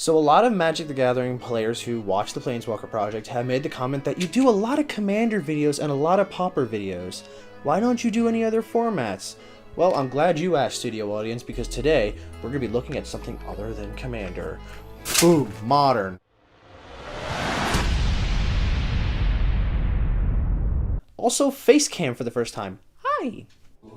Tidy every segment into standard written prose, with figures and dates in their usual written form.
So a lot of Magic the Gathering players who watch the Planeswalker project have made the comment that you do a lot of Commander videos and a lot of Pauper videos. Why don't you do any other formats? Well, I'm glad you asked, studio audience, because today we're going to be looking at something other than Commander. Boom, Modern. Also, face cam for the first time. Hi!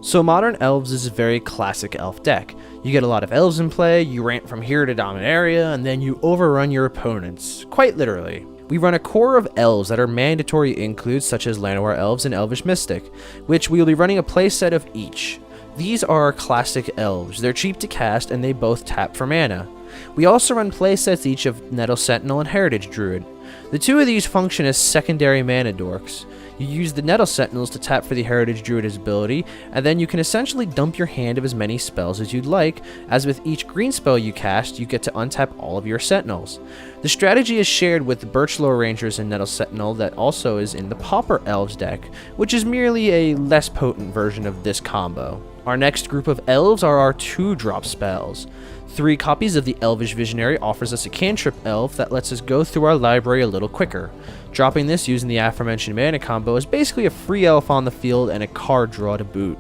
So Modern Elves is a very classic elf deck. You get a lot of elves in play, you rant from here to Dominaria, and then you overrun your opponents. Quite literally. We run a core of elves that are mandatory includes such as Llanowar Elves and Elvish Mystic, which we will be running a playset of each. These are our classic elves. They're cheap to cast and they both tap for mana. We also run playsets each of Nettle Sentinel and Heritage Druid. The two of these function as secondary mana dorks. You use the Nettle Sentinels to tap for the Heritage Druid's ability, and then you can essentially dump your hand of as many spells as you'd like, as with each green spell you cast, you get to untap all of your Sentinels. The strategy is shared with the Birchlore Rangers and Nettle Sentinel that also is in the Pauper Elves deck, which is merely a less potent version of this combo. Our next group of elves are our 2-drop spells. 3 copies of the Elvish Visionary offers us a cantrip elf that lets us go through our library a little quicker. Dropping this using the aforementioned mana combo is basically a free elf on the field and a card draw to boot.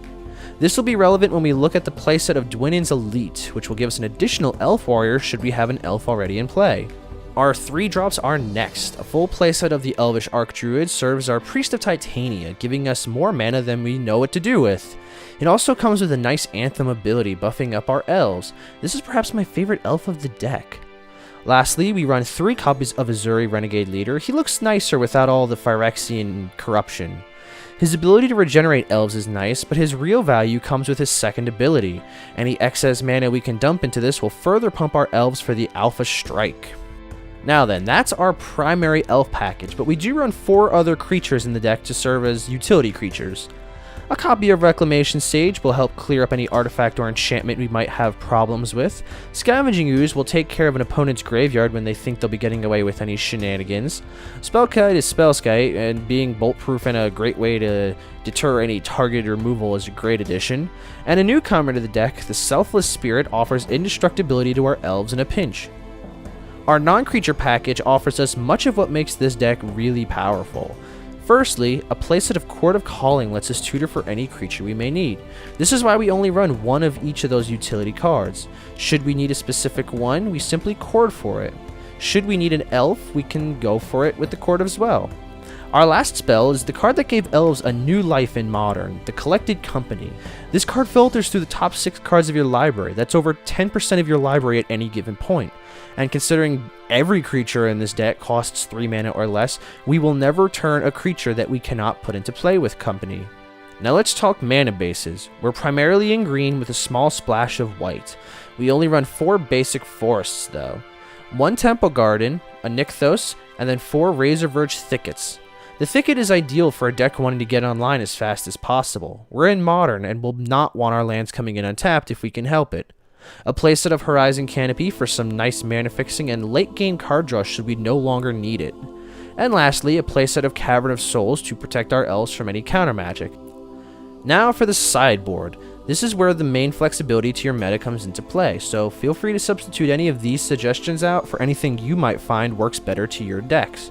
This will be relevant when we look at the playset of Dwynen's Elite, which will give us an additional elf warrior should we have an elf already in play. Our 3 drops are next. A full playset of the Elvish Archdruid serves our Priest of Titania, giving us more mana than we know what to do with. It also comes with a nice Anthem ability buffing up our elves. This is perhaps my favorite elf of the deck. Lastly, we run 3 copies of Ezuri Renegade Leader. He looks nicer without all the Phyrexian corruption. His ability to regenerate elves is nice, but his real value comes with his second ability. Any excess mana we can dump into this will further pump our elves for the Alpha Strike. Now then, that's our primary elf package, but we do run 4 other creatures in the deck to serve as utility creatures. A copy of Reclamation Sage will help clear up any artifact or enchantment we might have problems with. Scavenging Oozee will take care of an opponent's graveyard when they think they'll be getting away with any shenanigans. Spellskite is Spellskite, and being bolt-proof and a great way to deter any targeted removal is a great addition. And a newcomer to the deck, the Selfless Spirit offers indestructibility to our elves in a pinch. Our non-creature package offers us much of what makes this deck really powerful. Firstly, a playset of Chord of Calling lets us tutor for any creature we may need. This is why we only run 1 of each of those utility cards. Should we need a specific one, we simply chord for it. Should we need an elf, we can go for it with the chord as well. Our last spell is the card that gave elves a new life in Modern, the Collected Company. This card filters through the top 6 cards of your library. That's over 10% of your library at any given point. And considering every creature in this deck costs 3 mana or less, we will never turn a creature that we cannot put into play with Company. Now let's talk mana bases. We're primarily in green with a small splash of white. We only run 4 basic forests though. 1 Temple Garden, a Nykthos, and then 4 Razorverge Thickets. The Thicket is ideal for a deck wanting to get online as fast as possible. We're in Modern and will not want our lands coming in untapped if we can help it. A playset of Horizon Canopy for some nice mana fixing and late game card draw should we no longer need it. And lastly, a playset of Cavern of Souls to protect our elves from any counter magic. Now for the sideboard. This is where the main flexibility to your meta comes into play, so feel free to substitute any of these suggestions out for anything you might find works better to your decks.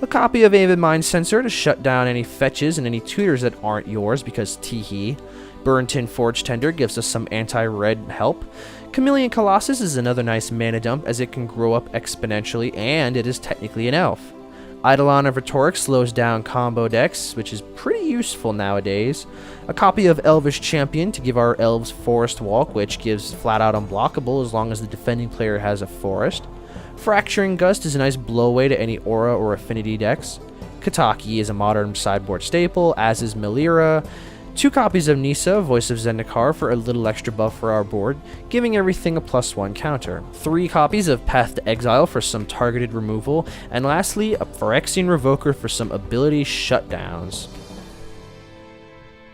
A copy of Avid Mind Sensor to shut down any fetches and any tutors that aren't yours because teehee. Burrenton Forge Tender gives us some anti-red help. Chameleon Colossus is another nice mana dump as it can grow up exponentially and it is technically an elf. Eidolon of Rhetoric slows down combo decks, which is pretty useful nowadays. A copy of Elvish Champion to give our elves Forest Walk, which gives flat out unblockable as long as the defending player has a forest. Fracturing Gust is a nice blowaway to any aura or affinity decks. Kataki is a modern sideboard staple, as is Melira. 2 copies of Nissa, Voice of Zendikar for a little extra buff for our board, giving everything a +1 counter. 3 copies of Path to Exile for some targeted removal, and lastly, a Phyrexian Revoker for some ability shutdowns.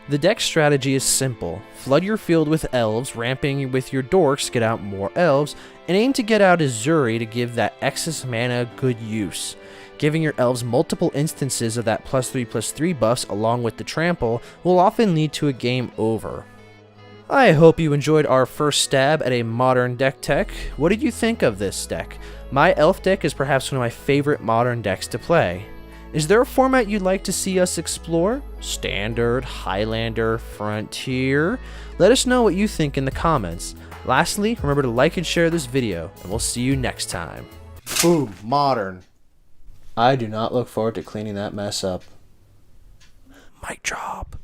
The deck strategy is simple. Flood your field with elves, ramping with your dorks, get out more elves, and aim to get out Ezuri to give that excess mana good use. Giving your elves multiple instances of that +3/+3 buffs along with the trample will often lead to a game over. I hope you enjoyed our first stab at a modern deck tech. What did you think of this deck? My elf deck is perhaps one of my favorite modern decks to play. Is there a format you'd like to see us explore? Standard, Highlander, Frontier? Let us know what you think in the comments. Lastly, remember to like and share this video, and we'll see you next time. Boom, modern. I do not look forward to cleaning that mess up. Mic drop.